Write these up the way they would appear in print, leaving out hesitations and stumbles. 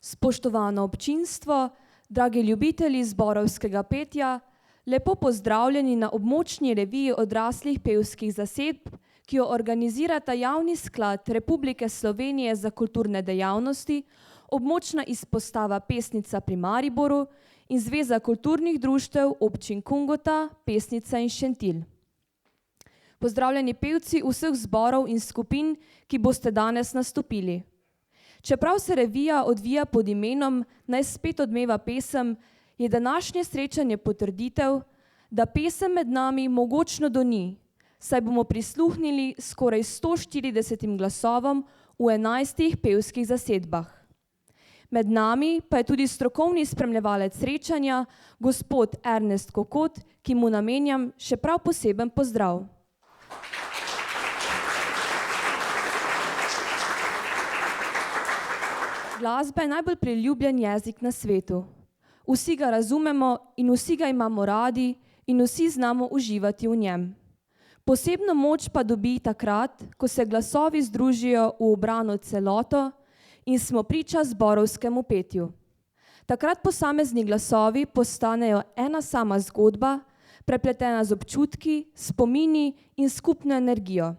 Spoštovano občinstvo, dragi ljubitelji zborovskega petja, lepo pozdravljeni na območni reviji odraslih pevskih zasedb, ki jo organizirata Javni sklad Republike Slovenije za kulturne dejavnosti, območna izpostava Pesnica pri Mariboru in Zveza kulturnih društev občin Kungota, Pesnica in Šentilj. Pozdravljeni pevci vseh zborov in skupin, ki boste danes nastopili. Čeprav se revija odvija pod imenom Naj spet odmeva pesem, je današnje srečanje potrditev, da pesem med nami mogočno doni, saj bomo prisluhnili skoraj 140 glasovom v 11 pevskih zasedbah. Med nami pa je tudi strokovni spremljevalec srečanja, gospod Ernest Kokot, ki mu namenjam še prav poseben pozdrav. Glasba je najbolj priljubljen jezik na svetu. Vsi ga razumemo in vsi ga imamo radi in vsi znamo uživati v njem. Posebno moč pa dobi takrat, ko se glasovi združijo v ubrano celoto in smo priča zborovskemu petju. Takrat posamezni glasovi postanejo ena sama zgodba, prepletena z občutki, spomini in skupno energijo.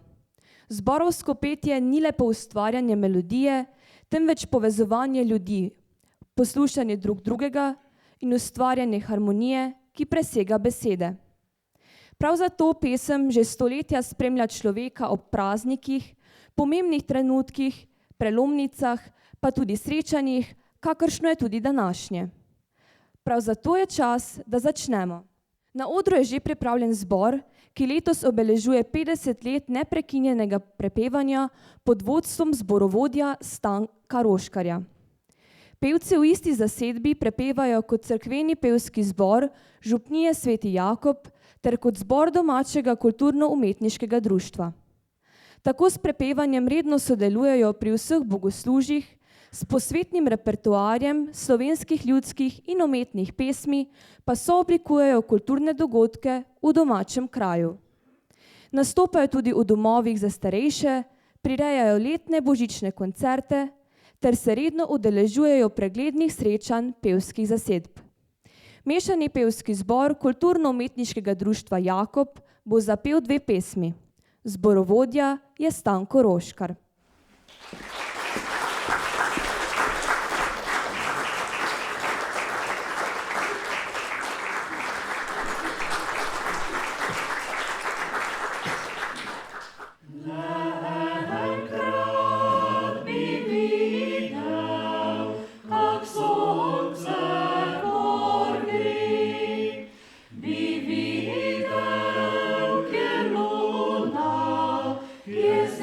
Zborovsko petje ni le ustvarjanje melodije, temveč povezovanje ljudi, poslušanje drug drugega in ustvarjanje harmonije, ki presega besede. Prav zato pesem že stoletja spremlja človeka ob praznikih, pomembnih trenutkih, prelomnicah, pa tudi srečanjih, kakršno je tudi današnje. Prav zato je čas, da začnemo. Na odru je že pripravljen zbor, ki letos obeležuje 50 let neprekinjenega prepevanja pod vodstvom zborovodja Stanka Roškarja. Pevci v isti zasedbi prepevajo kot cerkveni pevski zbor župnije Sveti Jakob ter kot zbor domačega kulturno-umetniškega društva. Tako s prepevanjem redno sodelujejo pri vseh bogoslužjih, s posvetnim repertoarjem slovenskih ljudskih in umetnih pesmi pa sooblikujejo kulturne dogodke v domačem kraju. Nastopajo tudi v domovih za starejše, prirejajo letne božične koncerte ter se redno udeležujejo preglednih srečanj pevskih zasedb. Mešani pevski zbor kulturno-umetniškega društva Jakob bo zapel 2 pesmi. Zborovodja je Stanko Roškar. Yes,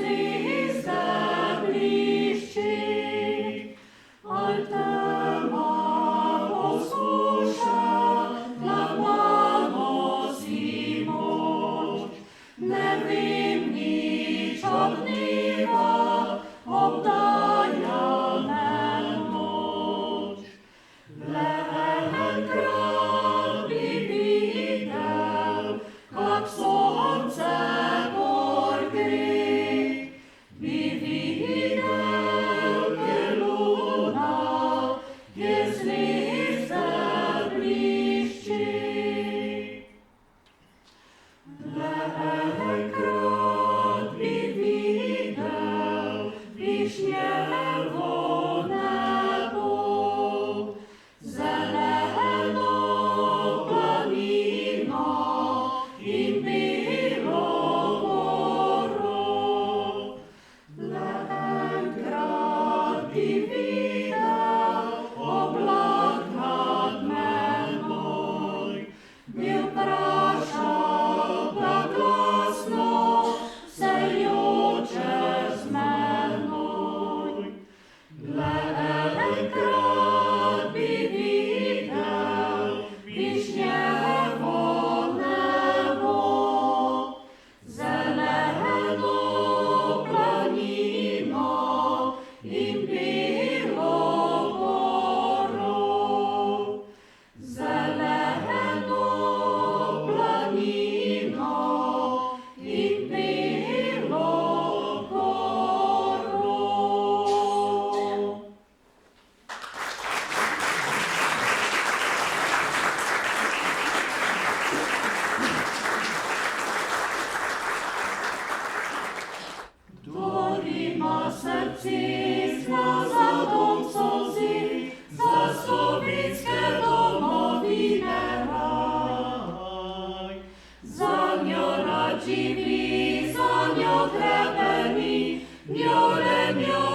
živi, za njo hrebeni, njo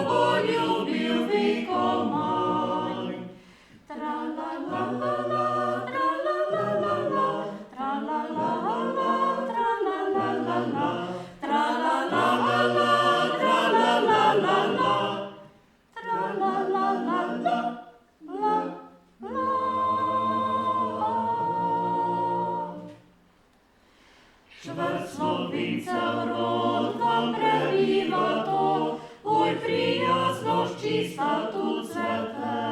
bo ljubil vekomaj. Tra-la-la-la-la, tra-la-la-la-la, tra-la-la-la-la, tra-la-la-la-la, tra-la-la-la-la, tra-la-la-la-la, tra-la-la-la-la, la-la. Čvrt Slovencev rod vam prebiva to, oj prijaznost čista tu cvete.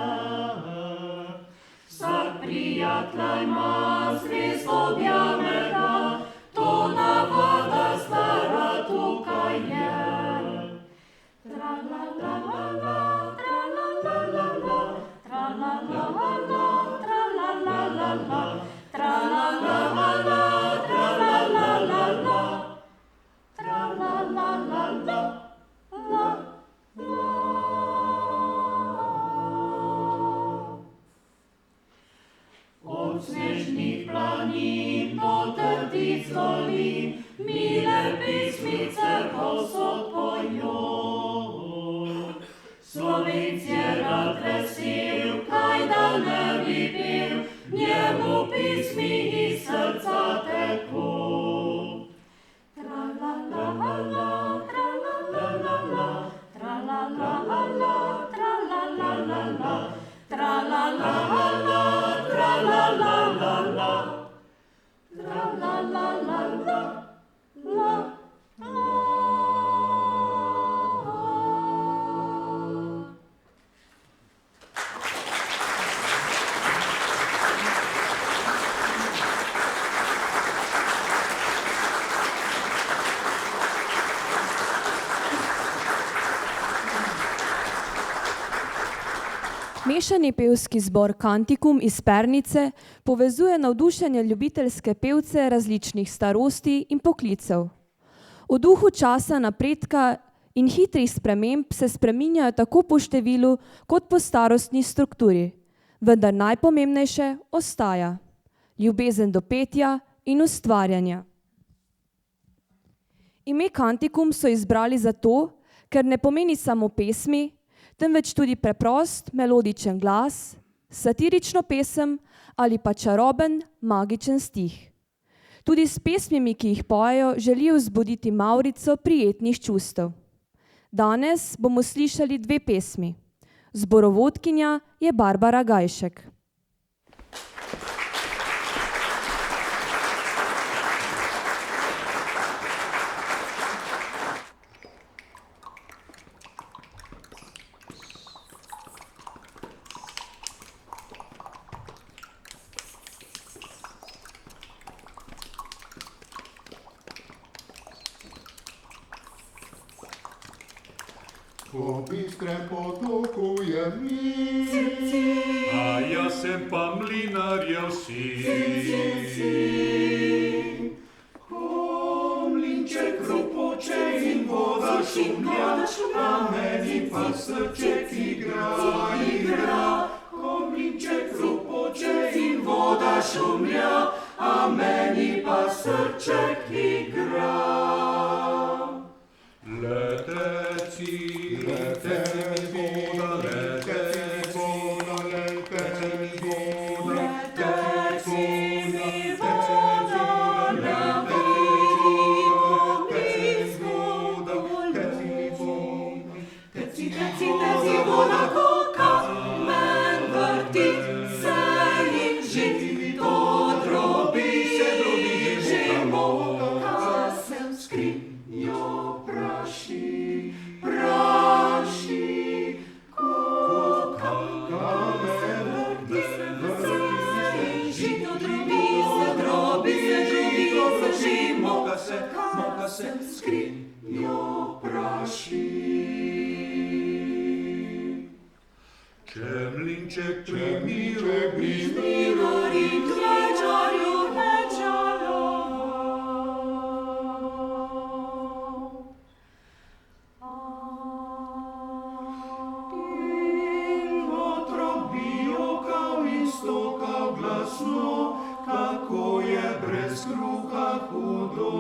Vsak prijatelj ima zvest objavnega, to navada stara tukaj je. Tra-la-la-la-la, tra-la-la-la-la, tra-la-la-la-la, tra-la-la-la-la, tra-la-la-la-la, tra-la-la-la-la, tra-la-la-la-la, la-la. Od snežnih planin do trdic dolin, mile pesmice povsod pojo. Slovenc je rad vesel, kaj da ne bi pel, njemu pesmi iz srca teko. Tra-la-la-la-la, tra-la-la-la-la, tra-la-la-la-la, tra-la-la-la-la, tra-la-la-la-la, tra-la-la-la-la, tra-la-la-la-la, la-la. Mešani pevski zbor Kantikum iz Pernice povezuje navdušene ljubiteljske pevce različnih starosti in poklicev. V duhu časa napredka in hitrih sprememb se spreminjajo tako po številu kot po starostni strukturi, vendar najpomembnejše ostaja ljubezen do petja in ustvarjanja. Ime Kantikum so izbrali zato, ker ne pomeni samo pesmi, temveč tudi preprost, melodičen glas, satirično pesem ali pa čaroben, magičen stih. Tudi s pesmimi, ki jih pojejo, želijo vzbuditi mavrico prijetnih čustev. Danes bomo slišali 2 pesmi. Zborovodkinja je Barbara Gajšek. Po bistrem potoku je mir, a jaz sem pa mlinarjev sin. Ko mlinček ropoče in voda šumlja, a meni pa srček igra. Ko mlinček ropoče in voda šumlja, a meni pa srček igra. Leteci, voda, leteci, voda, leteci, voda, leteci, voda, leteci, voda, koka, men vrti se in žit, to drobi, že moka sem skrinjo praši, koka, men vrti se in žit, to drobi, že moka sem skrinjo praši. Če mlinček primira in klečarju. In otrobijo kao in stokal glasno, kako je brez kruha hudo.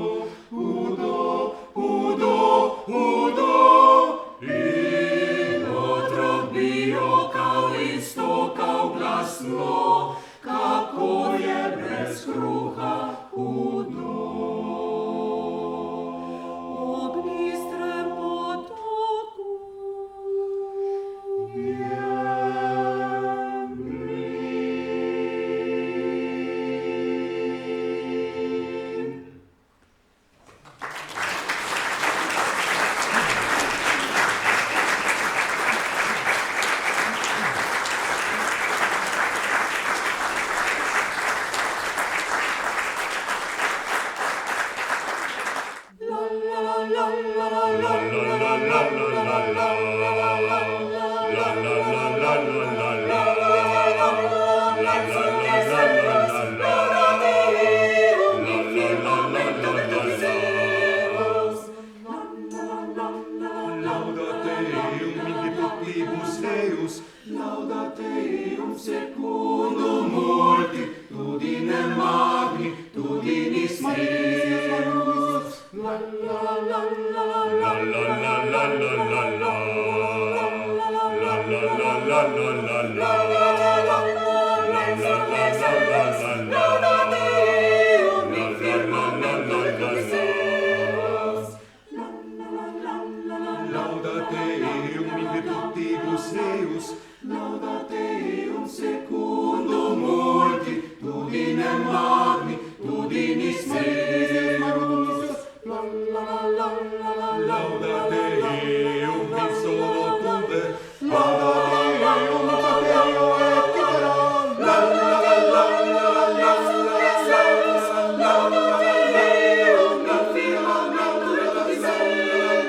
tudi ni smejo. La la la la la la la la la la la. La la la la la la la. La la la la la la la. Laudate Deum in virtutibus eius, laudate Deum secundum multi, tudine magni, tudinis meus. Laudate Deum in solo tuve, laudate Deum in Deo et Cetera. La la la la la la la la. Laudate Deum in firmamentum et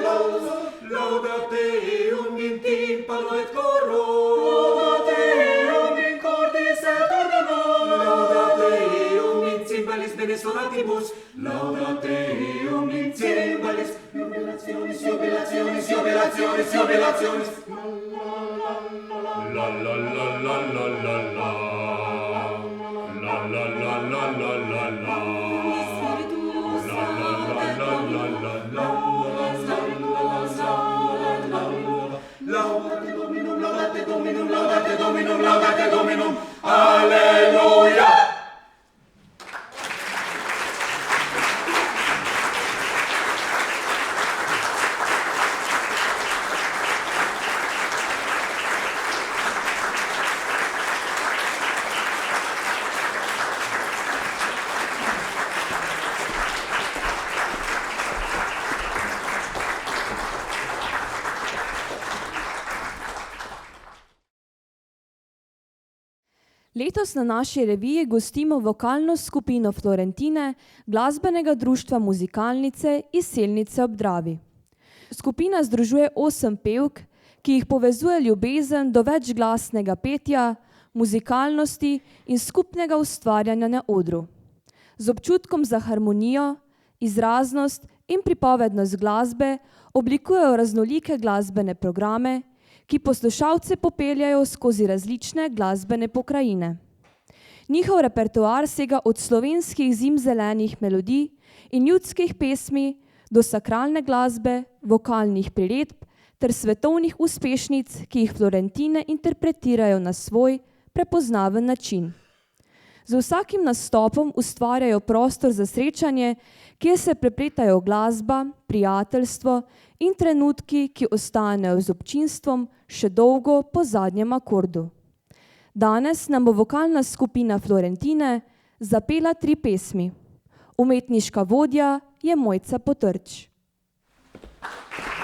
meus. Laudate Deum in timpano et coro. Laudate Deum in cordis et organo. Laudate Deum in cymbalis venesolatibus. Laudate Deum in cymbalis. Jubilationis, jubilationis, jubilationis, jubilationis. La la la la la la la. La la la la la la la. La la la la la la la. Laudate Dominum, laudate Dominum, laudate Dominum, laudate Dominum. Alleluia! Letos na naši reviji gostimo vokalno skupino Florentine, glasbenega društva Muzikalnice iz Selnice ob Dravi. Skupina združuje 8 pevk, ki jih povezuje ljubezen do večglasnega petja, muzikalnosti in skupnega ustvarjanja na odru. Z občutkom za harmonijo, izraznost in pripovednost glasbe oblikujejo raznolike glasbene programe, ki poslušalce popeljajo skozi različne glasbene pokrajine. Njihov repertoar sega od slovenskih zimzelenih melodij in ljudskih pesmi do sakralne glasbe, vokalnih priredb ter svetovnih uspešnic, ki jih Florentine interpretirajo na svoj prepoznaven način. Z vsakim nastopom ustvarjajo prostor za srečanje, kjer se prepletajo glasba, prijateljstvo in trenutki, ki ostanejo z občinstvom še dolgo po zadnjem akordu. Danes nam bo vokalna skupina Florentine zapela 3 pesmi. Umetniška vodja je Mojca Potrč. Thank you.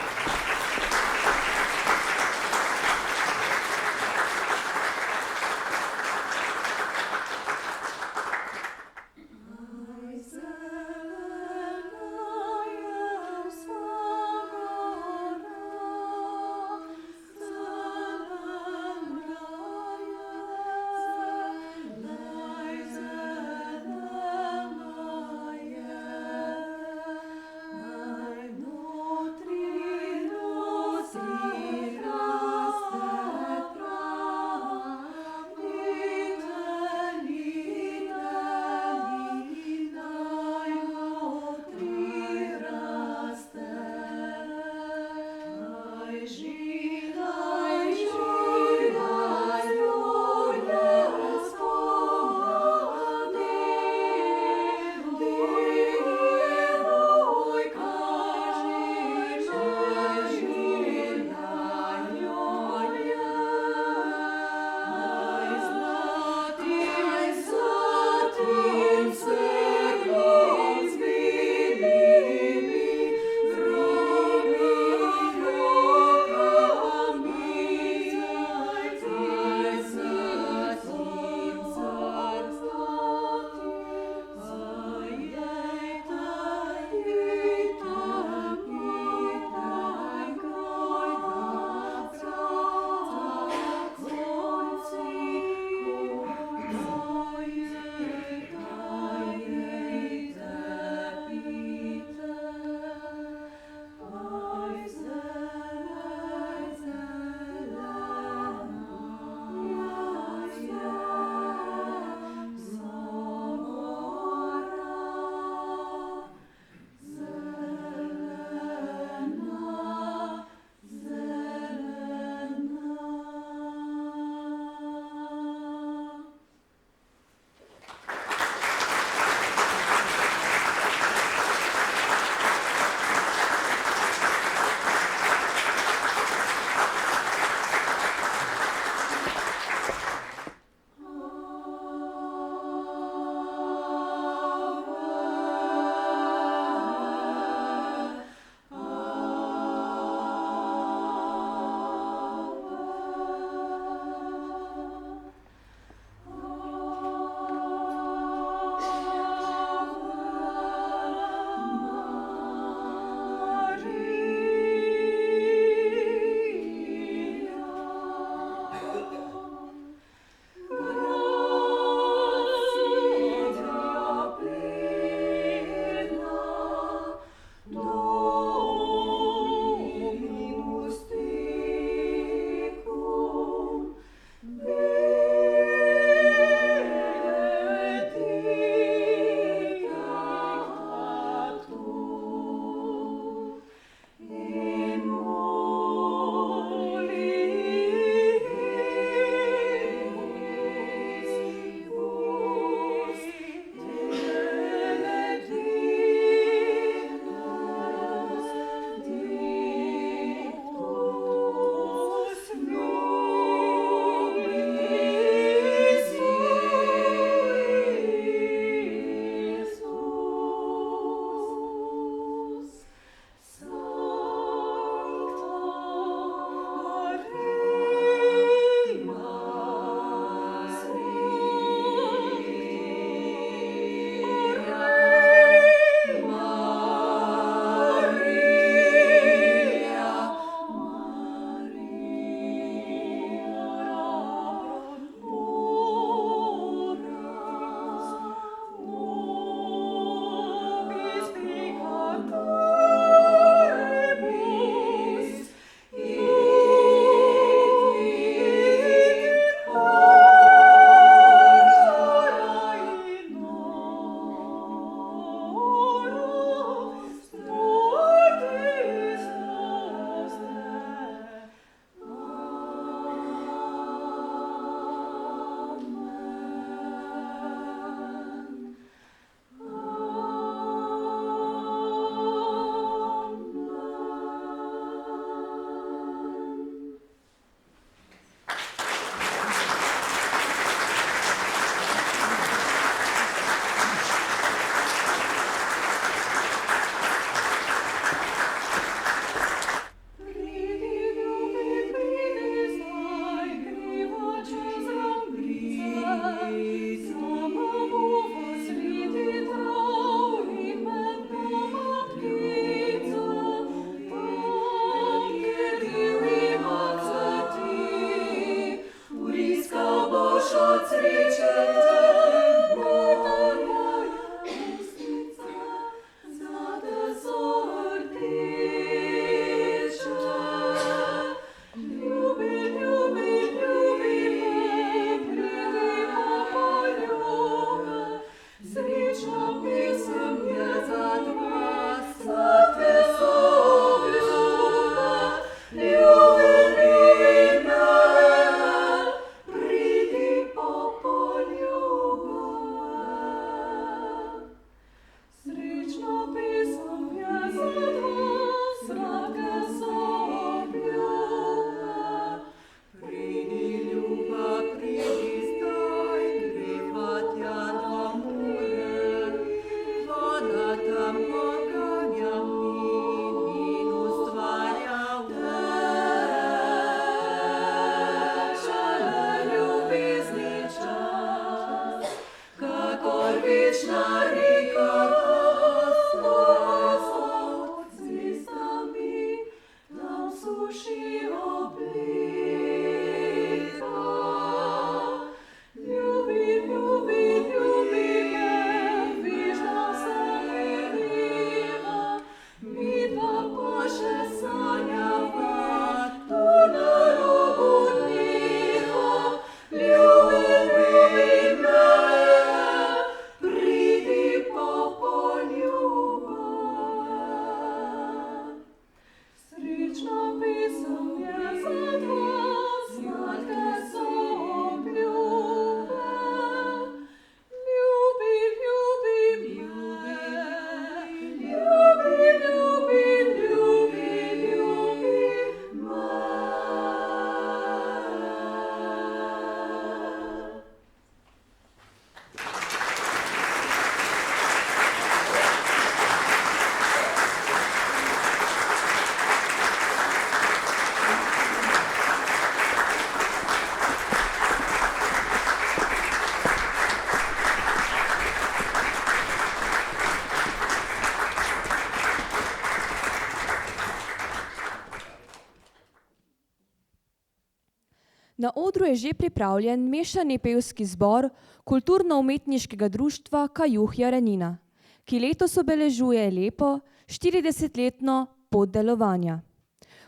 Na odru je že pripravljen mešani pevski zbor Kulturno-umetniškega društva Kajuh Jarenina, ki letos obeležuje lepo 40-letno pot delovanja.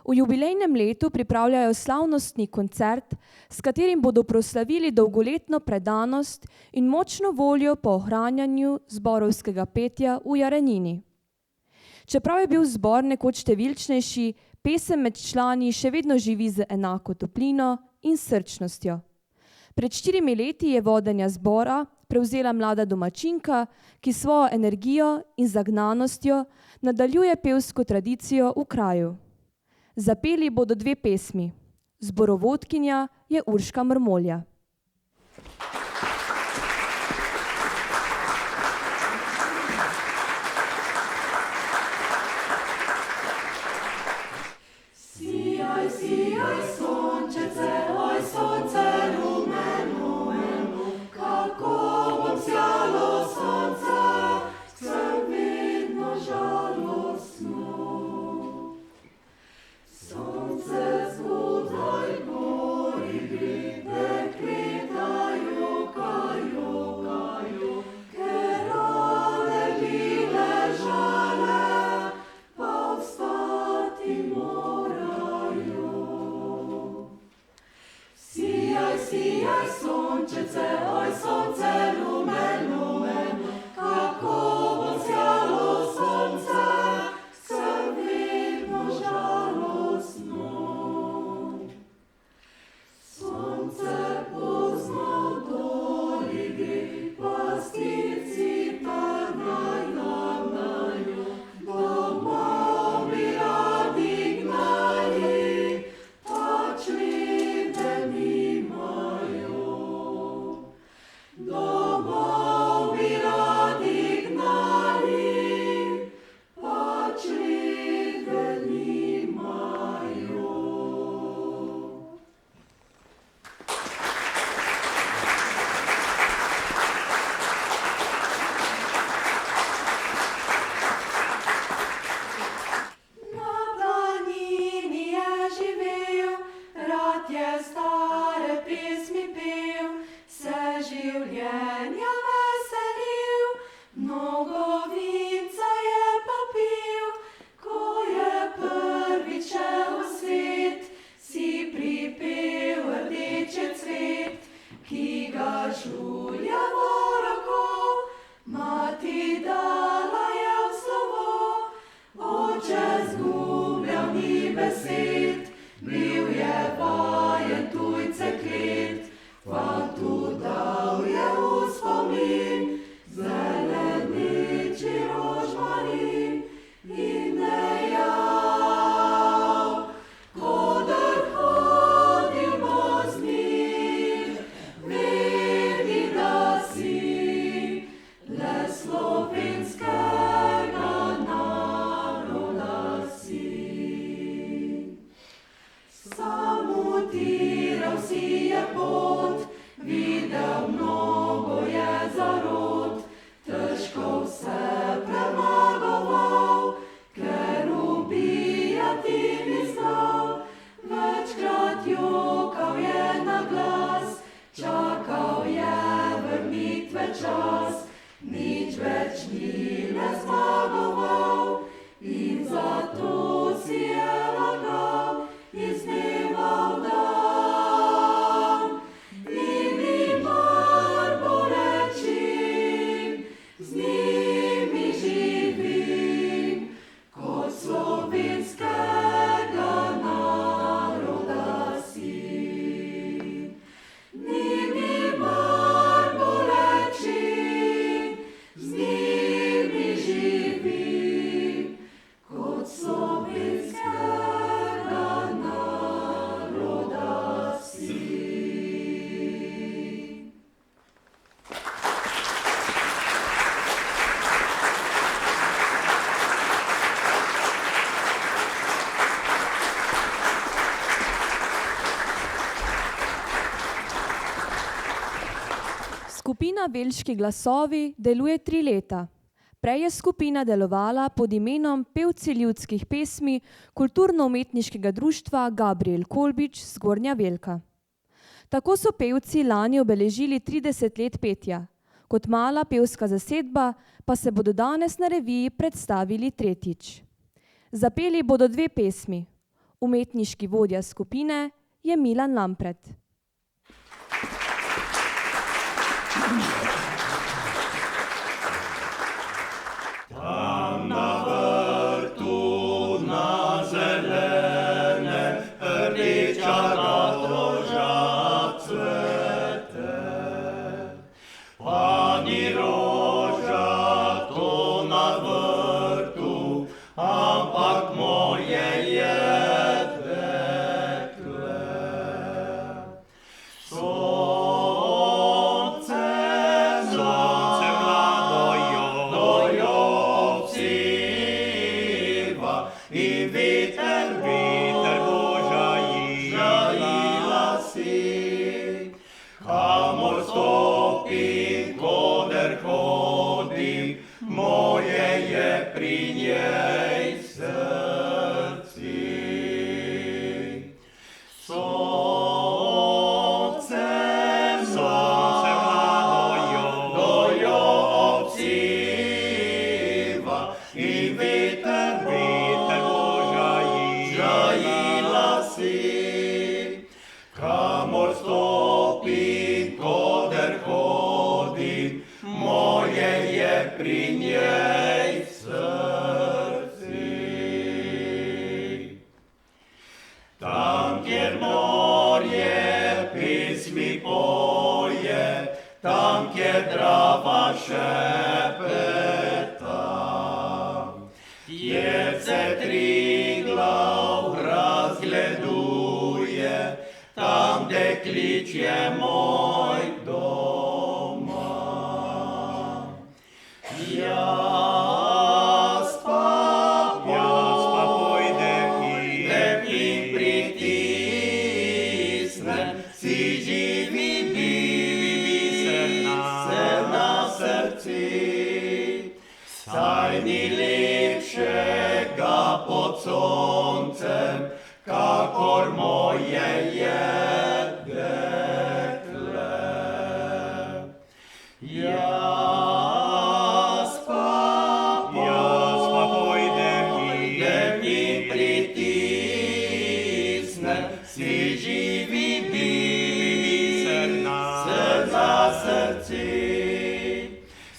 V jubilejnem letu pripravljajo slavnostni koncert, s katerim bodo proslavili dolgoletno predanost in močno voljo po ohranjanju zborovskega petja v Jarenini. Čeprav je bil zbor nekoč številčnejši, pesem med člani še vedno živi z enako toplino in srčnostjo. Pred 4 leti je vodenja zbora prevzela mlada domačinka, ki svojo energijo in zagnanostjo nadaljuje pevsko tradicijo v kraju. Zapeli bodo 2 pesmi. Zborovodkinja je Urška Mrmolja. Žulja v roko, ile zmagował i za to si je lagal i zneval dan. I mi mar bolečim, z njimi živim, kot slovenskega naroda sin. Njimi mar bolečim, z njimi živim, kot slovenskega naroda sin. Skupina Velški glasovi deluje 3 leta. Prej je skupina delovala pod imenom Pevci ljudskih pesmi Kulturno-umetniškega društva Gabriel Kolbič Zgornja Velka. Tako so pevci lani obeležili 30 let petja. Kot mala pevska zasedba pa se bodo danes na reviji predstavili tretjič. Zapeli bodo 2 pesmi. Umetniški vodja skupine je Milan Lampret. Tam na vrtu, na zelene, rdeča roža cvete. Pani roža, to na vrtu, ampak moje je dekle. Sonce mlado jo obsiva i viter Božja jila si. Kamor stopim, koder hodim, moje je pri njej srci. Sonce mlado jo obsiva i viter Božja jila si. Kamor stopim, koder hodim, moje je pri njej srci. Tam, kjer morje pesmi poje, tam, kjer Drava šepeta, kjer se Triglav razgleduje, tam, deklič je moj doma. Jaz pa pojdem in pritisnem, si živi biser na srci. Saj ni lepšega pod soncem, kakor moje je dekle. Jaz pa pojdem in pritisnem, si živi biser na srci.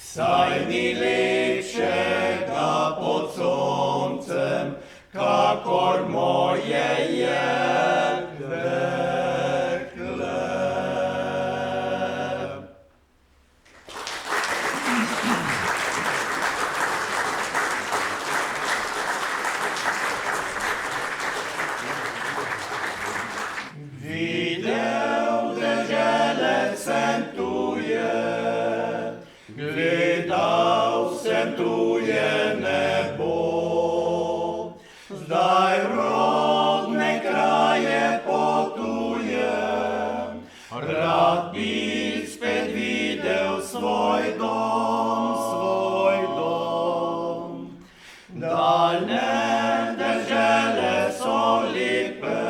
Saj ni lepšega pod soncem, kakor moje je dekle. Videl dežele sem tuje, gledal sem tuje nebo. Zdaj rodne kraje potujem, rad bi spet videl svoj dom. Daljne dežele so lepe,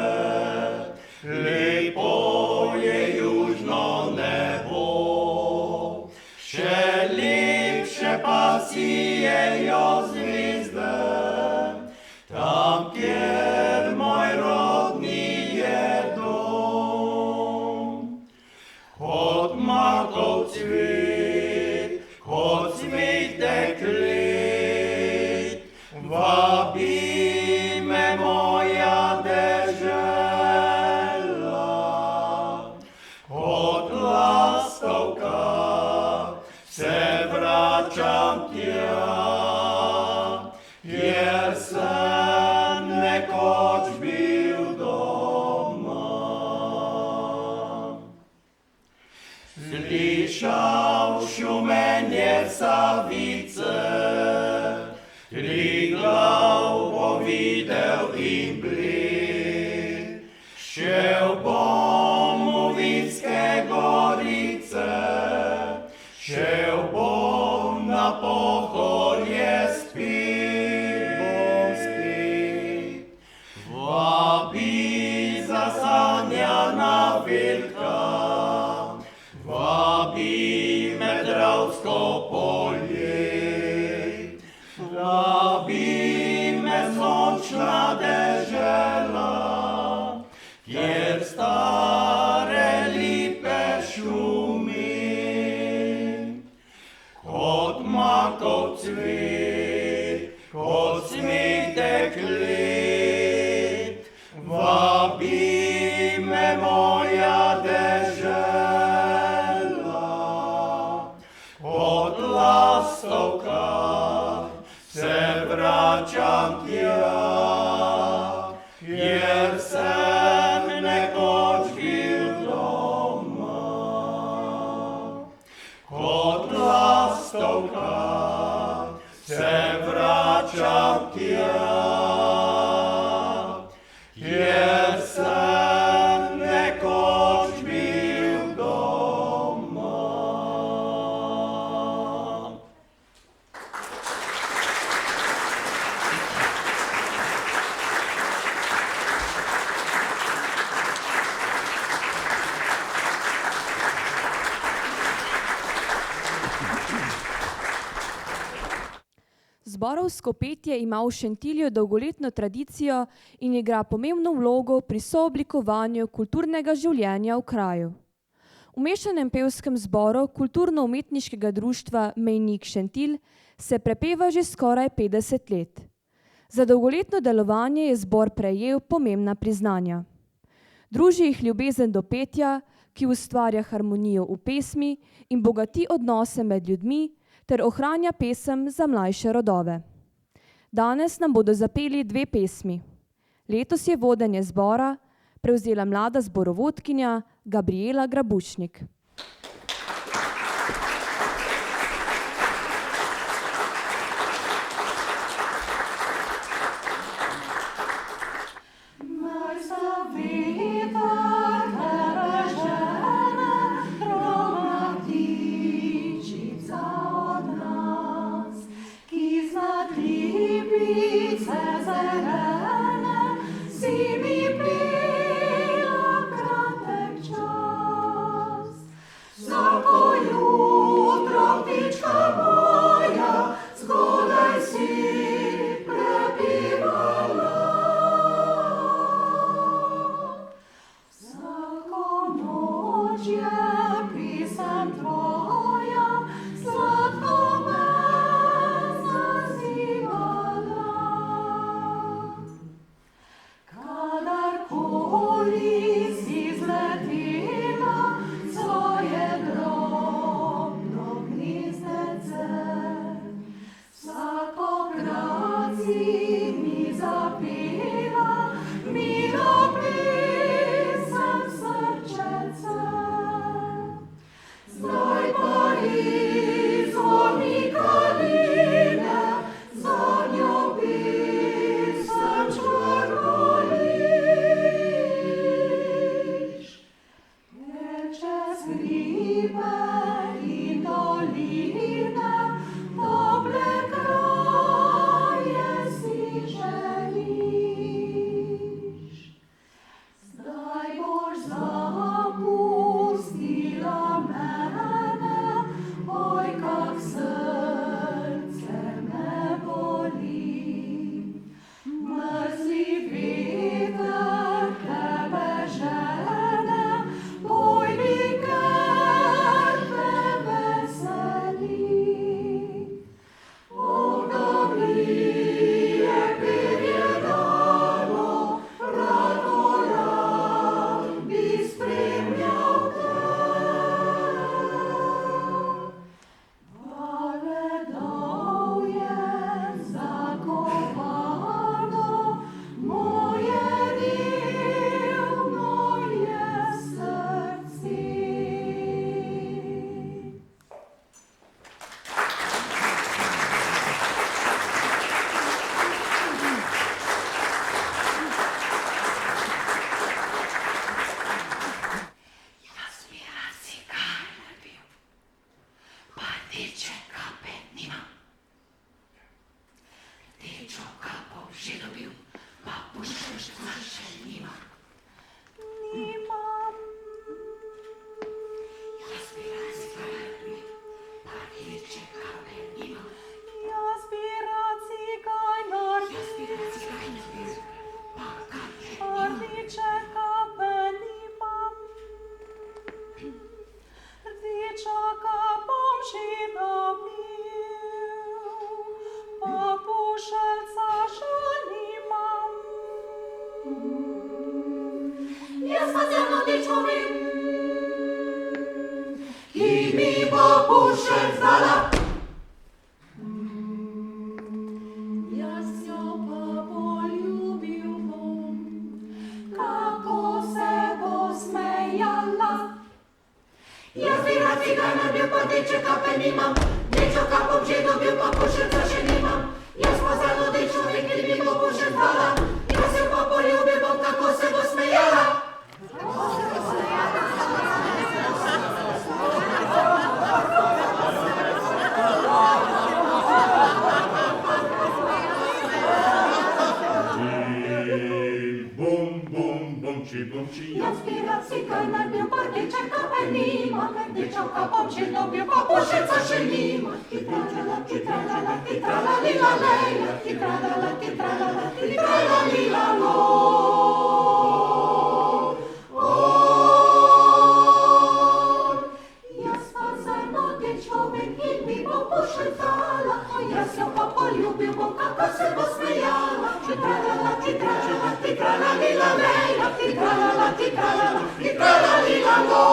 lepo je južno nebo. Še lepše pa sijejo zvezde, tam, kjer moj rodni je dom. Kot makov cvet, kot cvet deklet, vabi me moja dežela. Kot lastovka se vračam tja, jer sem nekoč bil doma. Slišal šumenje Savice, Triglav povidel in Bled. Šel bom v Vinske gorice, šel bom na Pohorje spet, bom spet. Vabi zasanjana velka, vabi me Dravsko polje, vabi me sončna dežela, kjer stare lipe šumi. Kot makov cvet, kot cvet deklet, vabi me moja dežela. Kot lastovka se vračam tja, jer sem nekoč bil doma. Kot lastovka se vračam tja, jer sem nekoč bil doma. Zborovsko petje ima v Šentilju dolgoletno tradicijo in igra pomembno vlogo pri sooblikovanju kulturnega življenja v kraju. V mešanem pevskem zboru Kulturno-umetniškega društva Mejnik Šentilj se prepeva že skoraj 50 let. Za dolgoletno delovanje je zbor prejel pomembna priznanja. Druži jih ljubezen do petja, ki ustvarja harmonijo v pesmi in bogati odnose med ljudmi, ter ohranja pesem za mlajše rodove. Danes nam bodo zapeli 2 pesmi. Letos je vodenje zbora prevzela mlada zborovodkinja Gabriela Grabušnik. Doble kraje si želim. Nimam. Jaz bi rad cigajnar bil. Rdeče kape nimam. Dečaka bom že dobil, pa pošeljca še nimam. Jaz pa zelo dečko vem, ki mi bo pošelj zdala. Jaz jo pa poljubil bom, kako se bo smejala. Jaz bi rad cigajnar bil, pa dečka pa nimam. Dečka bom že dobil, pa pošeljca še nimam. Jaz pa zelo dečko vem, ki mi bo pošelj zdala. Jaz jo pa poljubil bom, kako se bo smejala. Jaz bi rad cigajnar bil, pa dečka pa nimam. Dečka bom že dobil, pa pošeljca še nimam. Ki-tra-la-la, ki-tra-la-la, ki-tra-la-li-la-leja. Ki-tra-la-la, ki-tra-la-la, ki-tra-la-li-la-lo. Jaz pa zelo dečko vem, ki mi bo pošelj dala. Jaz jo pa poljubil bom, kako se bo smejala. Ki-tra-la-la, ki-tra-la-la, ki-tra-la-li-la-leja. Ki-tra-la-la, ki-tra-la-la, ki-tra-la-li-la-lo.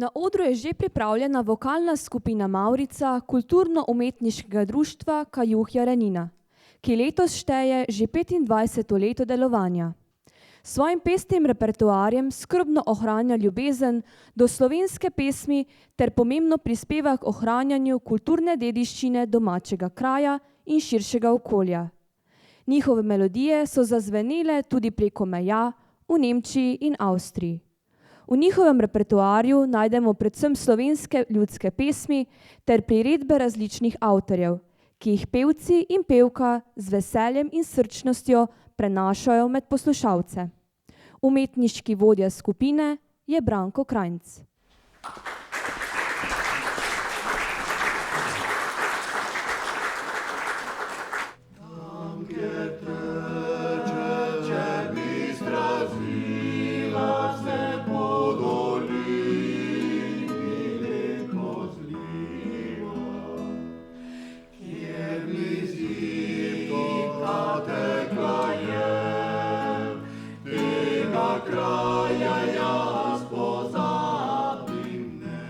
Na odru je že pripravljena vokalna skupina Mavrica kulturno-umetniškega društva Kajuh Jarenina, ki letos šteje že 25. leto delovanja. S svojim pesnim repertoarjem skrbno ohranja ljubezen do slovenske pesmi ter pomembno prispeva k ohranjanju kulturne dediščine domačega kraja in širšega okolja. Njihove melodije so zazvenele tudi preko meja v Nemčiji in Avstriji. V njihovem repertoarju najdemo predvsem slovenske ljudske pesmi ter priredbe različnih avtorjev, ki jih pevci in pevka z veseljem in srčnostjo prenašajo med poslušalce. Umetniški vodja skupine je Branko Krajnc. Kraja jaz pozabim ne.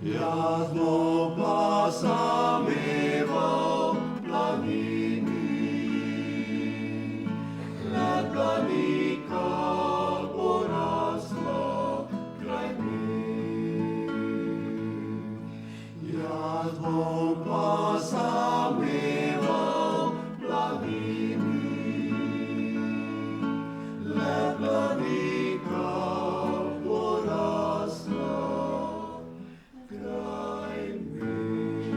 Jaz bom pa sameval planini, le planika bo rasla kraj njih. Jaz bom pa sameval planini, le planika bo rasla kraj njih.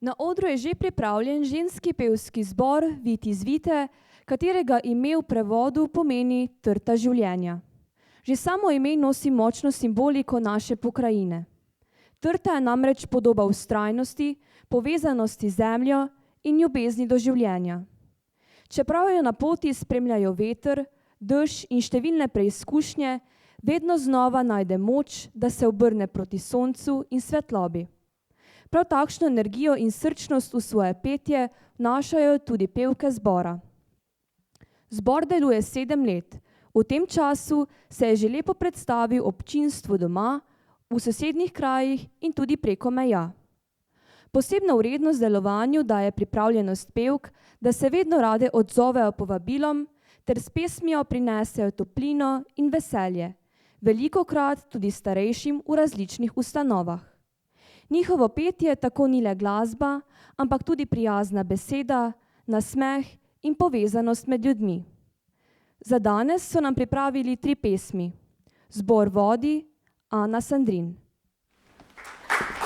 Na odru je že pripravljen ženski pevski zbor Vit iz Vite, katerega ime v prevodu pomeni trta življenja. Že samo ime nosi močno simboliko naše pokrajine. Trta je namreč podoba vztrajnosti, povezanosti z zemljo in ljubezni do življenja. Čeprav jo na poti spremljajo veter, dež in številne preizkušnje, vedno znova najde moč, da se obrne proti soncu in svetlobi. Prav takšno energijo in srčnost v svoje petje vnašajo tudi pevke zbora. Zbor deluje 7 let. V tem času se je že lepo predstavil občinstvu doma, v sosednjih krajih in tudi preko meja. Posebno vrednost delovanju daje pripravljenost pevk, da se vedno rade odzovejo povabilom ter s pesmijo prinesejo toplino in veselje, velikokrat tudi starejšim v različnih ustanovah. Njihovo petje tako ni le glasba, ampak tudi prijazna beseda, nasmeh in povezanost med ljudmi. Za danes so nam pripravili 3 pesmi. Zbor Vodi, Ana Sandrin. Thank you.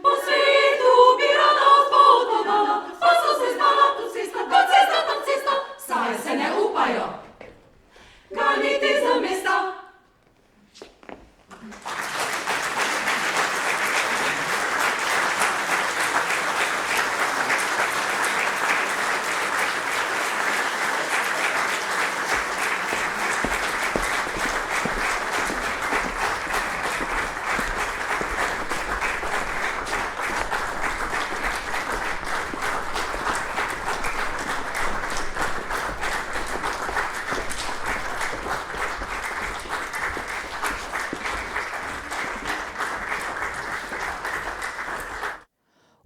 Po svetu bi rada odpotovala, pa so se znala tu cesta, tam cesta, saj se ne upajo ganiti z mesta.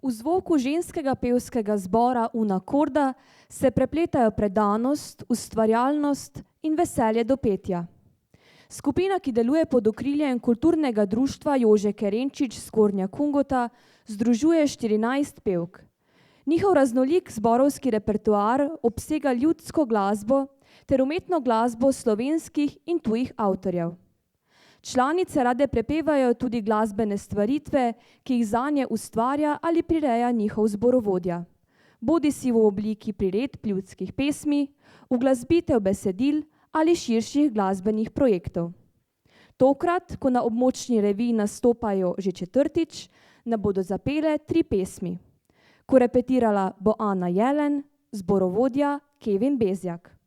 V zvoku ženskega pevskega zbora Unakorda se prepletajo predanost, ustvarjalnost in veselje do petja. Skupina, ki deluje pod okriljem kulturnega društva Jože Kerenčič z Gornja Kungota, združuje 14 pevk. Njihov raznolik zborovski repertoar obsega ljudsko glasbo ter umetno glasbo slovenskih in tujih avtorjev. Članice rade prepevajo tudi glasbene stvaritve, ki jih zanje ustvarja ali prireja njihov zborovodja. Bodisi v obliki priredb ljudskih pesmi, uglasbitev besedil ali širših glasbenih projektov. Tokrat, ko na območni reviji nastopajo že četrtič, nam bodo zapele 3 pesmi. Korepetirala bo Ana Jelen, zborovodja Kevin Bezjak.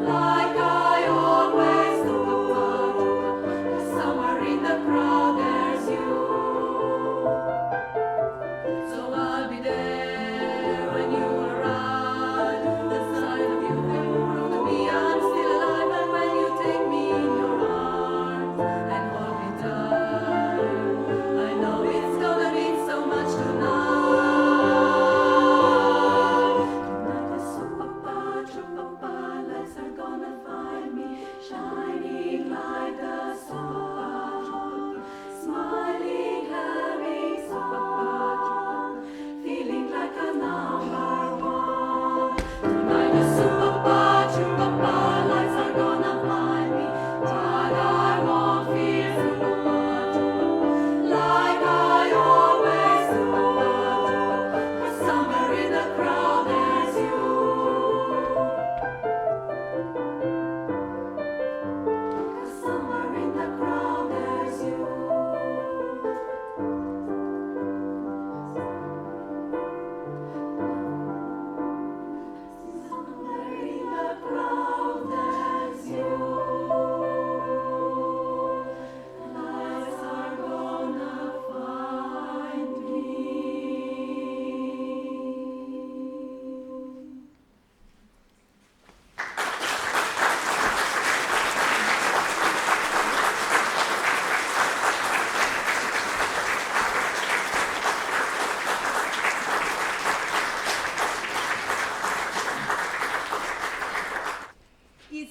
Like I always do.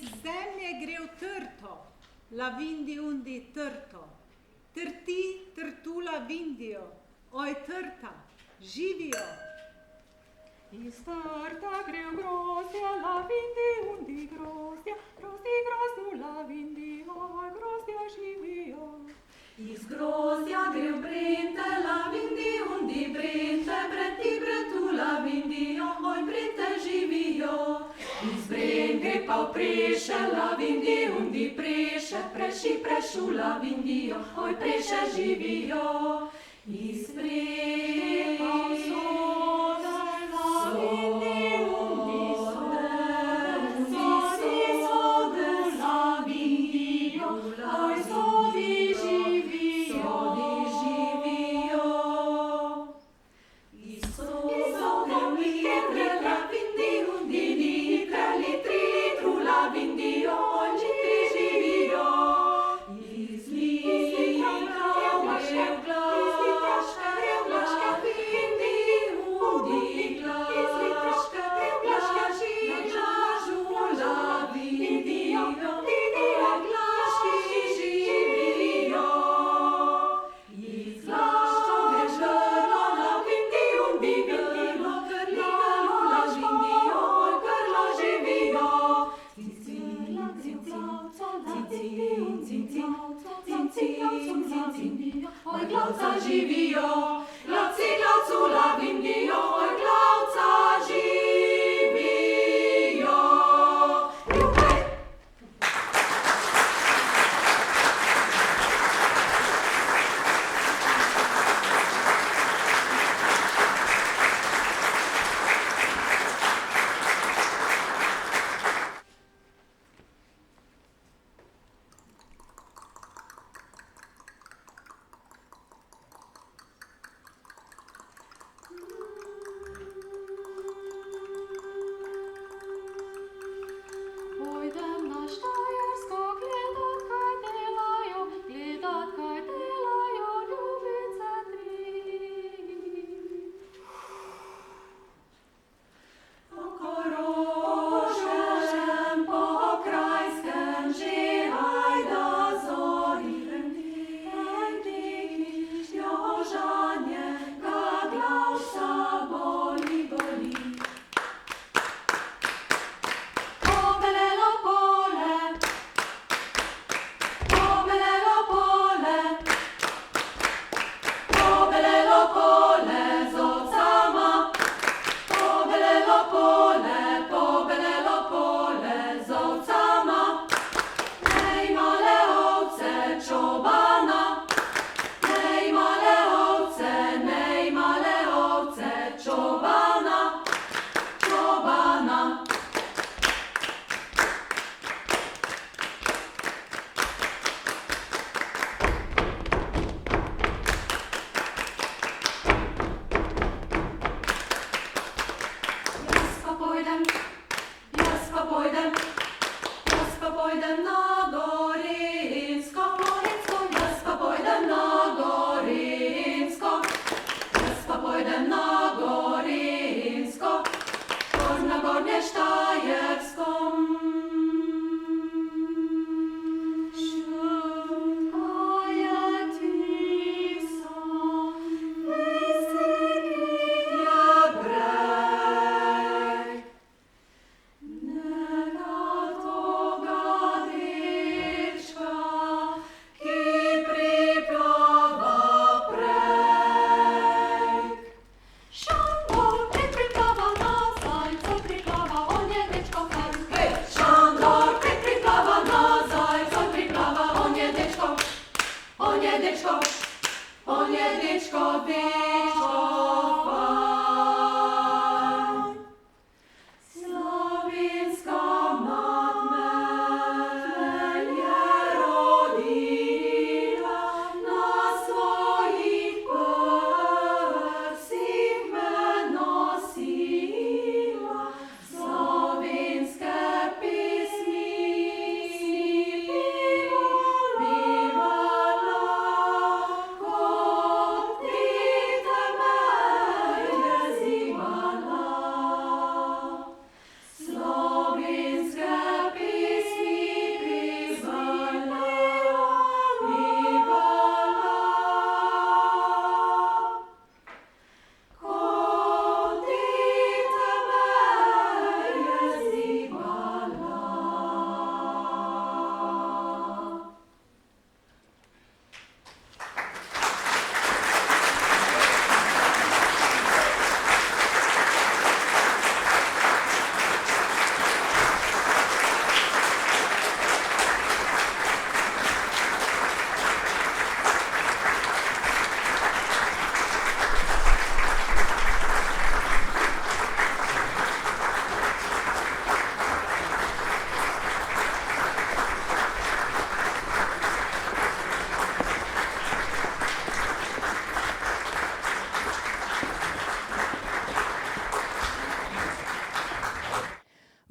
Iz zemlje gre v trto, lavindi undi trto. Trti, trtula vindijo, oj trta, živijo. Iz trta gre v grozdja, lavindi undi grozdja, grozdu lavindi, oj grozdja živijo. Iz grozdja gre v brente, lavindi undi brente, breti bretu lavindijo, oj brete živijo. Iz bren gre pa v preše, lavindi undi preše, prešu lavindijo, oj preše živijo. Iz bren pa v sode, lavindi undi sode lavindijo, oj sodi živijo. Iz sode litre, lavindi undi litru lavindijo, oj litri živijo. Iz litra glaška, vindi undi glaška, glažu lavindijo, glaški živijo. Iz glaška lavindi undi grlo lavindijo, oj grlo živijo. Oj glavca živijo, glavcu lavindijo, oj glavca živijo. Ljubej! Pojdem na Štajersko gledat, kaj delajo ljubice tri. Po Koroškem, po Krajskem, že ajda zori, klišjo žanje, ga glavca boli. Pobelelo pole z ovcama, pobelelo pole z ovcama. Nej male ovce čobana, nej male ovce čobana. Jaz pa pojdem na Gorenjsko, jaz pa pojdem na Gorenjsko, gor na Gornje Štajersko. Neka toga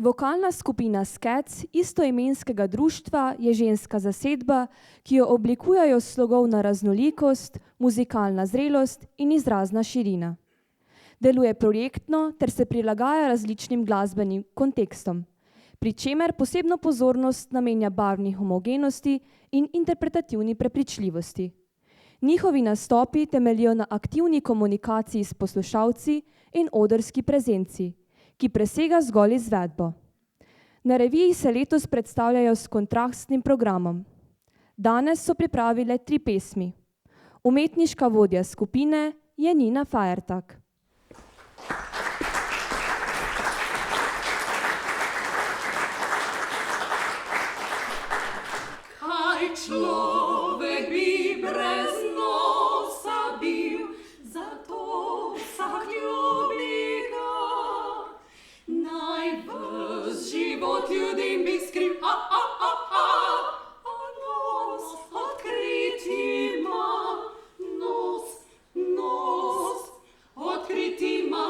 Vokalna skupina Skec istoimenskega društva je ženska zasedba, ki jo oblikujejo slogovna raznolikost, muzikalna zrelost in izrazna širina. Deluje projektno ter se prilagaja različnim glasbenim kontekstom, pri čemer posebno pozornost namenja barvni homogenosti in interpretativni prepričljivosti. Njihovi nastopi temeljijo na aktivni komunikaciji s poslušalci in odrski prezenci, ki presega zgolj izvedbo. Na reviji se letos predstavljajo s kontrastnim programom. Danes so pripravile 3 pesmi. Umetniška vodja skupine je Nina Fajertak. Kaj človek bi brez nosa bil, zato vsak ljubi ga. Naj ves život ljudem bi skril, a nos odkrit ima, nos odkrit ima,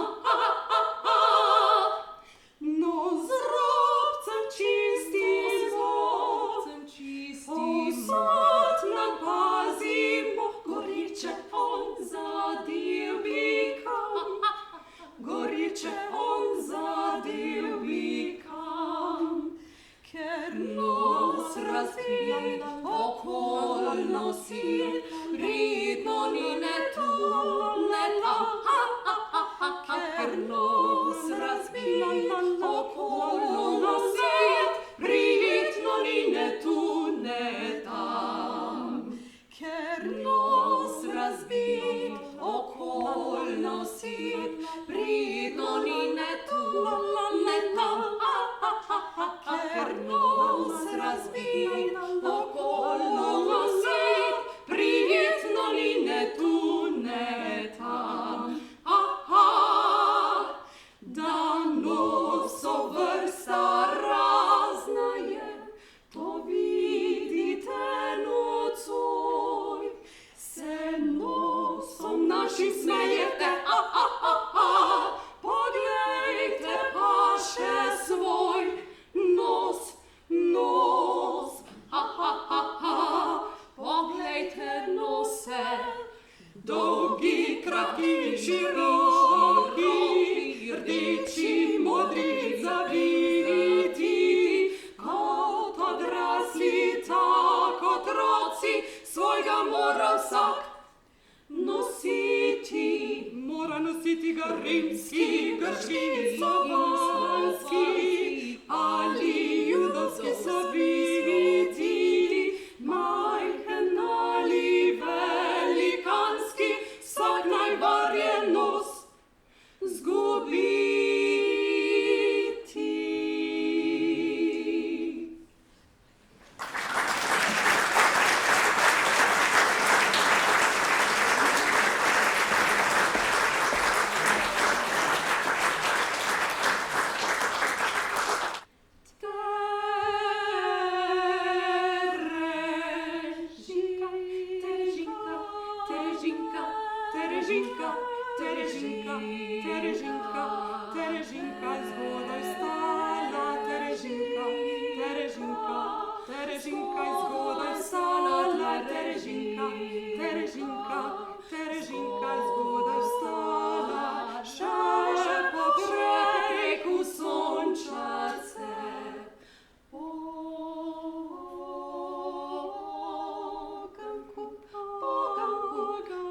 nos z robcem čistim, povsod nam pazimo, goriče on zadel bi kam, goriče on zadel bi kam, ker nos razbit, okol nosit, pridno ni ne tu, ne tam, ker nos razbit, okol nosit, pridno ni ne tu, ne tam, ker nos razbit, okol nosit, pridno ni ne tu, ne tam, ker nos razbit, okol nosit, pridno ni ne tu, ne tam, da noso vrsta razna je, to vidite nocoj, se nosom našim smejete, poglejte pa še svoj nos, poglejte nose, dolgi, kratki, široki, rdeči, modri, zaviti, kot odrasli, tak otroci, svojega mora vsak nositi. Mora nositi ga rimski, grški, slovanski ali judovski soviti, majhen ali velikanski, vsak najvarje nos zgubiti. Terežinka, zgodaj vstala, Terežinka, zgodaj vstala, Terežinka, zgodaj vstala, še poprej v sončace.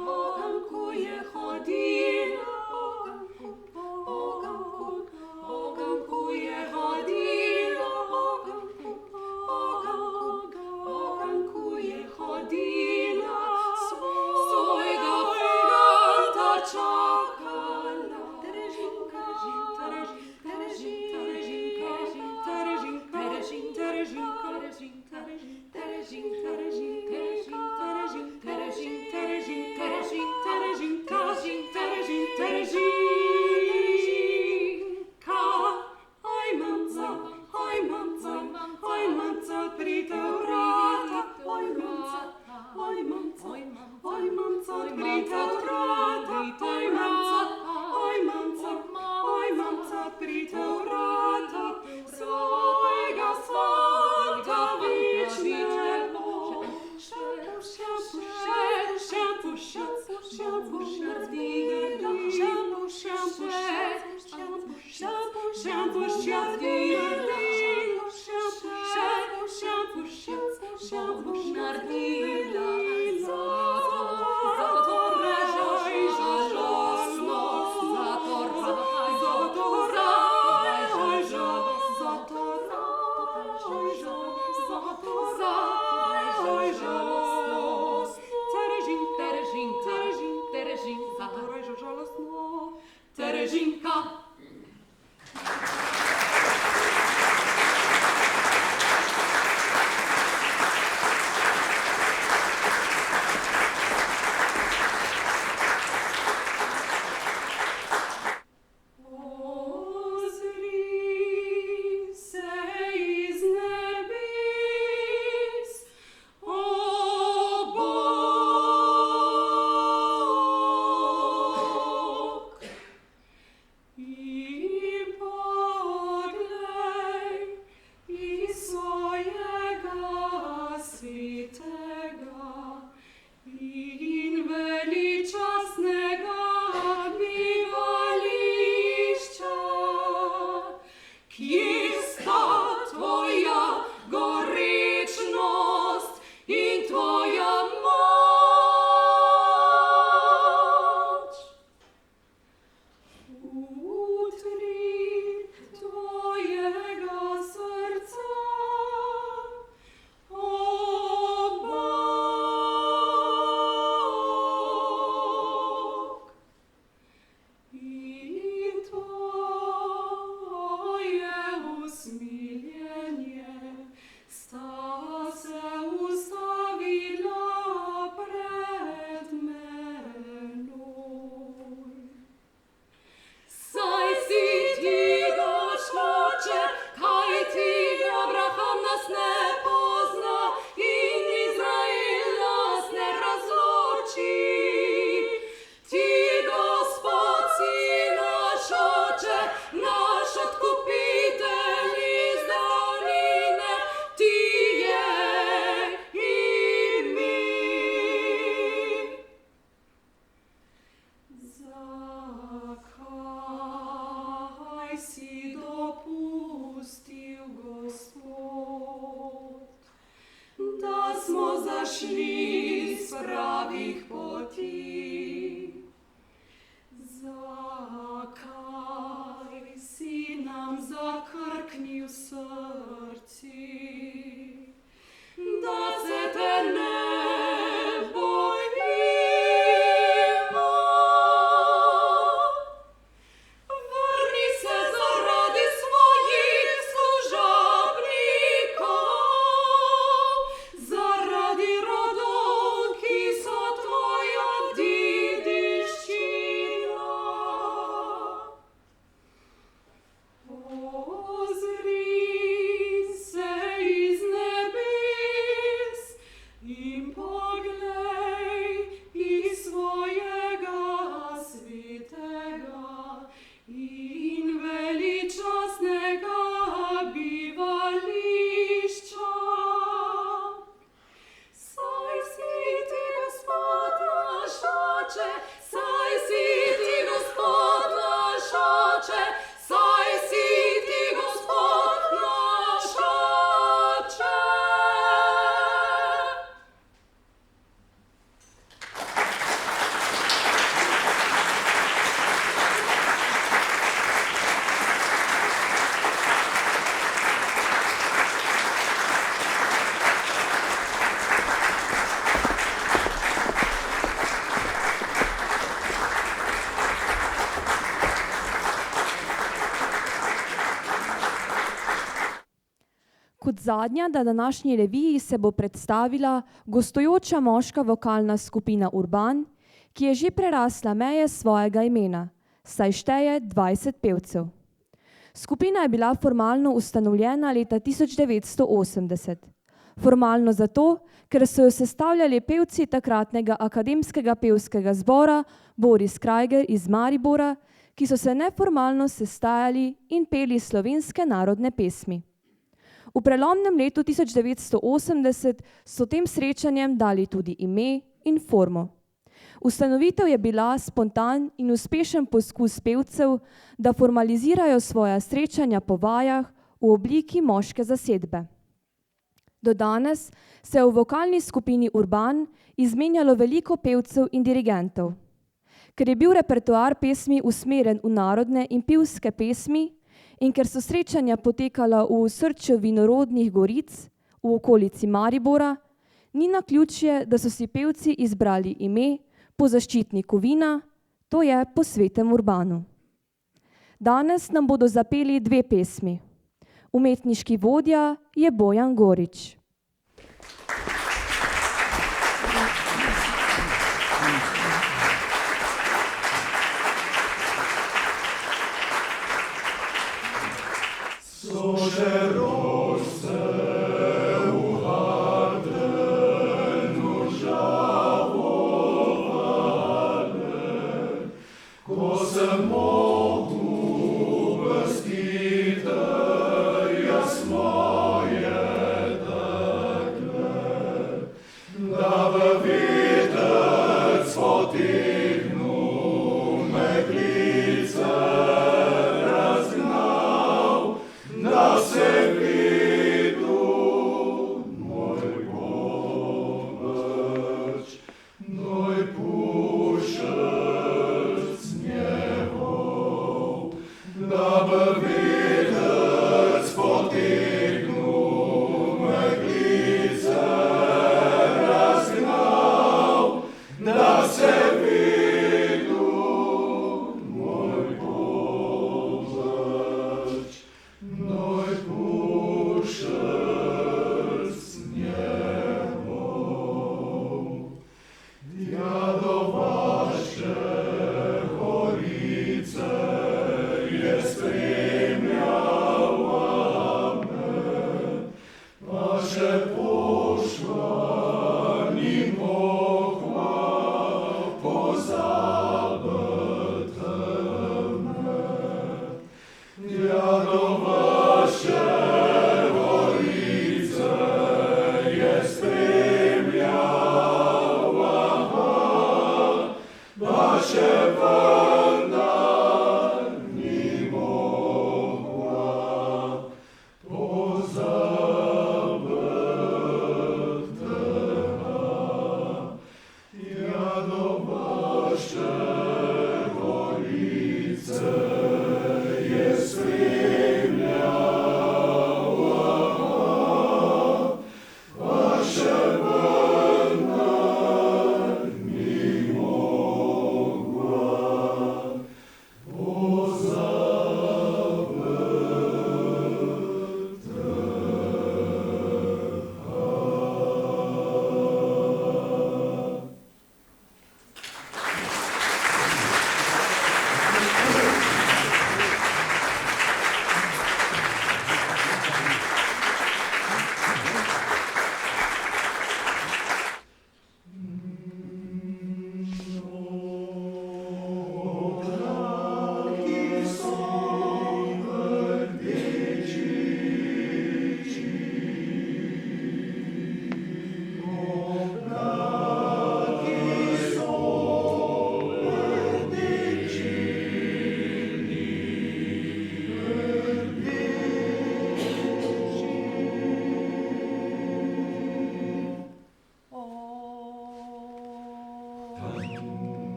Poganku je hodila, poganku je hodila, poganku je hodila, svojega frata čakala. Terežinka, prite vrata, Terezinka. Zašli s pravih poti. Zakaj si nam zakrknil srci, da se te ne bojimo? Vrni se zaradi svojih služabnikov, zaradi rodov, ki so tvoja dediščina. Ozri se iz nebes in poglej iz svojega svetega in veličastnega bivališča. Saj si ti Gospod naš Oče, saj si ti Gospod naš Oče, saj si ti Gospod naš Oče. Kot zadnja na današnji reviji se bo predstavila gostujoča moška vokalna skupina Urban, ki je že prerasla meje svojega imena, saj šteje 20 pevcev. Skupina je bila formalno ustanovljena leta 1980. Formalno zato, ker so jo sestavljali pevci takratnega akademskega pevskega zbora Boris Krajger iz Maribora, ki so se neformalno sestajali in peli slovenske narodne pesmi. V prelomnem letu 1980 so tem srečanjem dali tudi ime in formo. Ustanovitev je bila spontan in uspešen poskus pevcev, da formalizirajo svoja srečanja po vajah v obliki moške zasedbe. Do danes se je v vokalni skupini Urban izmenjalo veliko pevcev in dirigentov. Ker je bil repertoar pesmi usmeren v narodne in pivske pesmi in ker so srečanja potekala v osrčju vinorodnih goric v okolici Maribora, ni naključje, da so si pevci izbrali ime po zaščitniku vina, to je po svetem Urbanu. Danes nam bodo zapeli 2 pesmi. Umetniški vodja je Bojan Gorič. So še rose v Hardenu žalovale, ko sem mogu blestite jaz moje dekle, da v vitec potignu meglice da se vidu moj poveč, moj pušec njegov, da bi videc potignu meglice razgnal, da se vidu moj poveč, moj pušec njegov. Tja do vaše gorice je spremljala me, pa še pošla ni mogla pozabiti me. Tja do vaše gorice je spremljala, pa še vendar ni mogla pozabiti.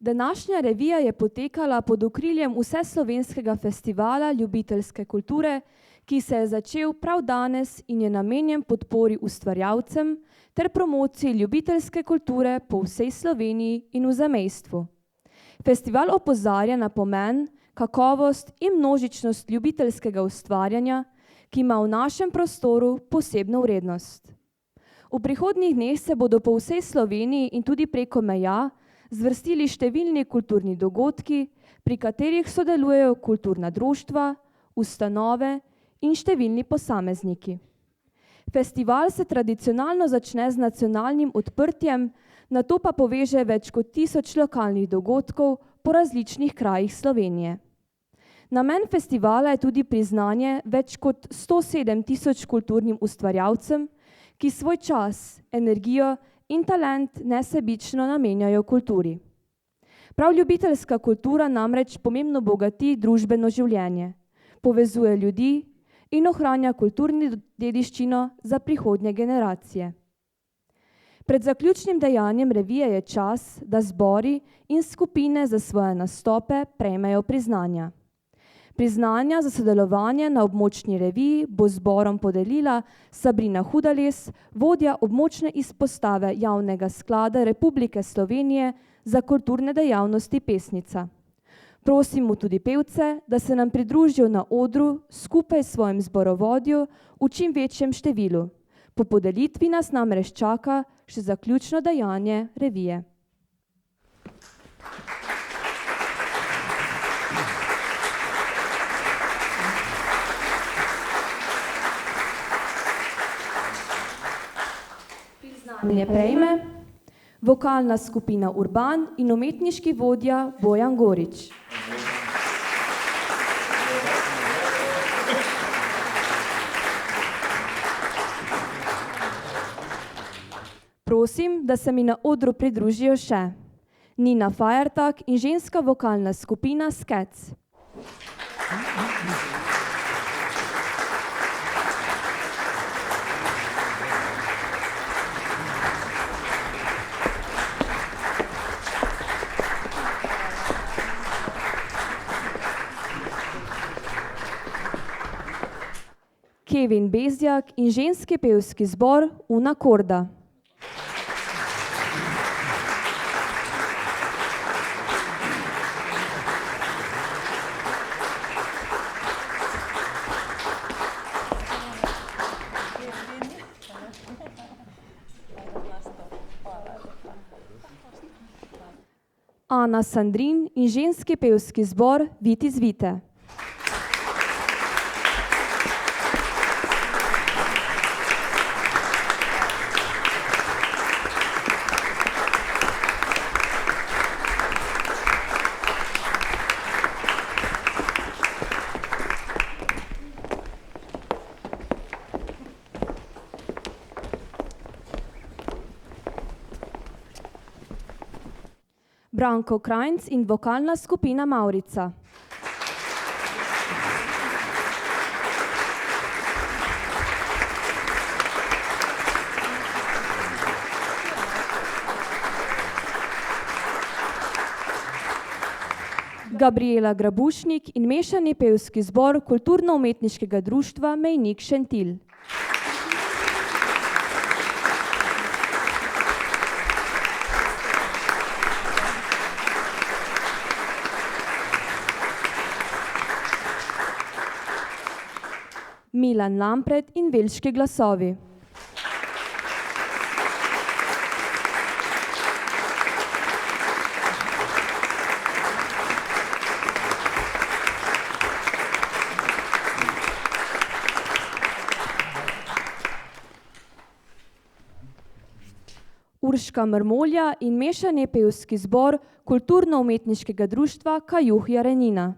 Današnja revija je potekala pod okriljem Vseslovenskega festivala ljubiteljske kulture, ki se je začel prav danes in je namenjen podpori ustvarjalcem ter promociji ljubiteljske kulture po vsej Sloveniji in v zamejstvu. Festival opozarja na pomen, kakovost in množičnost ljubiteljskega ustvarjanja, ki ima v našem prostoru posebno vrednost. V prihodnjih dneh se bodo po vsej Sloveniji in tudi preko meja zvrstili številni kulturni dogodki, pri katerih sodelujejo kulturna društva, ustanove in številni posamezniki. Festival se tradicionalno začne z nacionalnim odprtjem, nato pa poveže več kot 1000 lokalnih dogodkov po različnih krajih Slovenije. Namen festivala je tudi priznanje več kot 107 000 kulturnim ustvarjalcem, ki svoj čas, energijo in talent nesebično namenjajo kulturi. Prav ljubiteljska kultura namreč pomembno bogati družbeno življenje, povezuje ljudi in ohranja kulturno dediščino za prihodnje generacije. Pred zaključnim dejanjem revije je čas, da zbori in skupine za svoje nastope prejmejo priznanja. Priznanja za sodelovanje na območni reviji bo zborom podelila Sabrina Hudales, vodja območne izpostave Javnega sklada Republike Slovenije za kulturne dejavnosti Pesnica. Prosimo tudi pevce, da se nam pridružijo na odru skupaj s svojim zborovodjo v čim večjem številu. Po podelitvi nas namreč čaka še zaključno dejanje revije. Priznanje prejme vokalna skupina Urban in umetniški vodja Bojan Gorič. Prosim, da se mi na odru pridružijo še Nina Fajertak in ženska vokalna skupina Skec. Kevin Bezjak in ženski pevski zbor Una Korda. Ana Sandrin in ženski pevski zbor Viti Zvite. Branko Krajnc in vokalna skupina Maurica. Gabriela Grabušnik in mešani pevski zbor Kulturno-umetniškega društva Mejnik Šentilj. Milan Lampret in Velški glasovi. Urška Mrmolja in mešani pevski zbor Kulturno-umetniškega društva Kajuh Jarenina.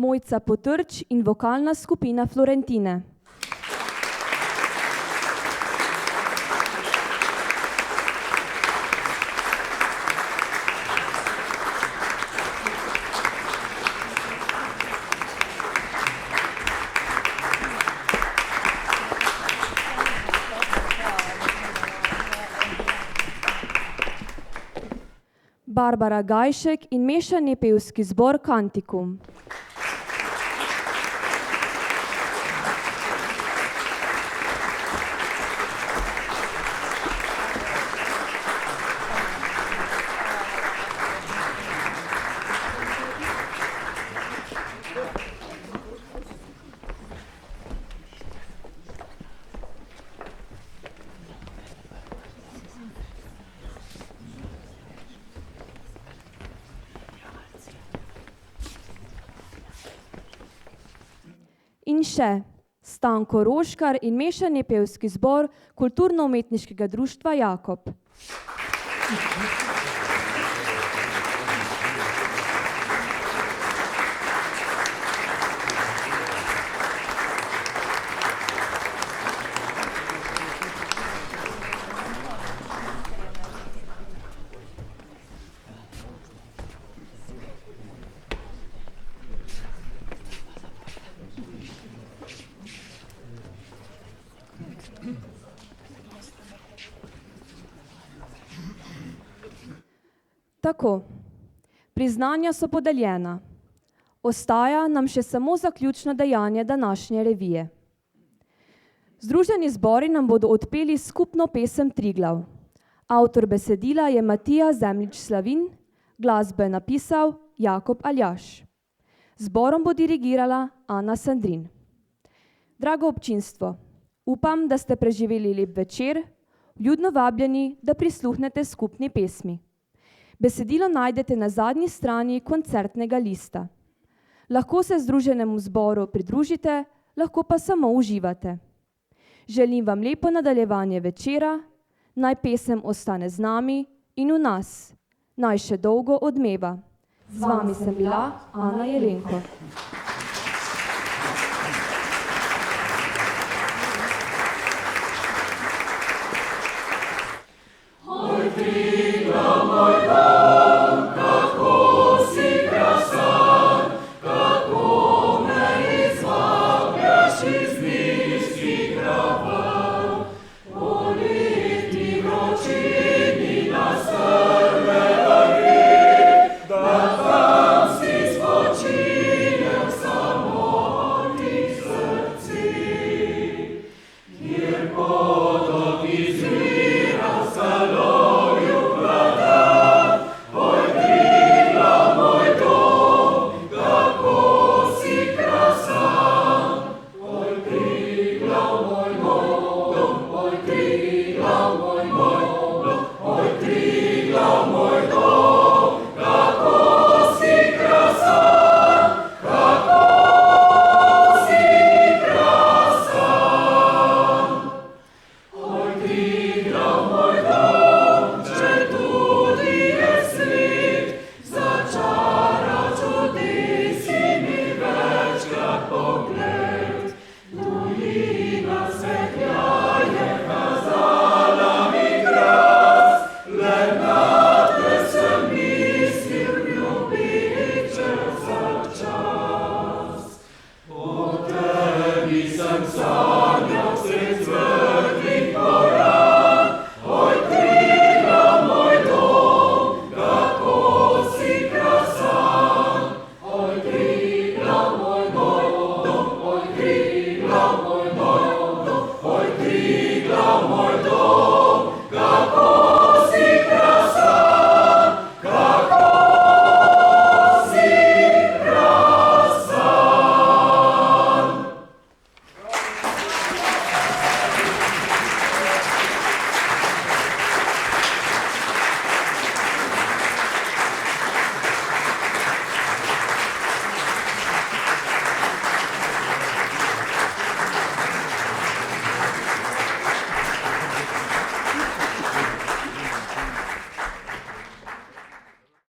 Mojca Potrč in vokalna skupina Florentine. Barbara Gajšek in mešani pevski zbor Kantikum. In še Stanko Roškar in mešani pevski zbor Kulturno-umetniškega društva Jakob. Tako, priznanja so podeljena. Ostaja nam še samo zaključno dejanje današnje revije. Združeni zbori nam bodo odpeli skupno pesem Triglav. Avtor besedila je Matija Zemljič Slavin, glasbo je napisal Jakob Aljaž. Zborom bo dirigirala Ana Sandrin. Drago občinstvo, upam, da ste preživeli lep večer, vljudno vabljeni, da prisluhnete skupni pesmi. Besedilo najdete na zadnji strani koncertnega lista. Lahko se združenemu zboru pridružite, lahko pa samo uživate. Želim vam lepo nadaljevanje večera, naj pesem ostane z nami in v nas, naj še dolgo odmeva. Z vami sem bila Ana Jelenko. Oj,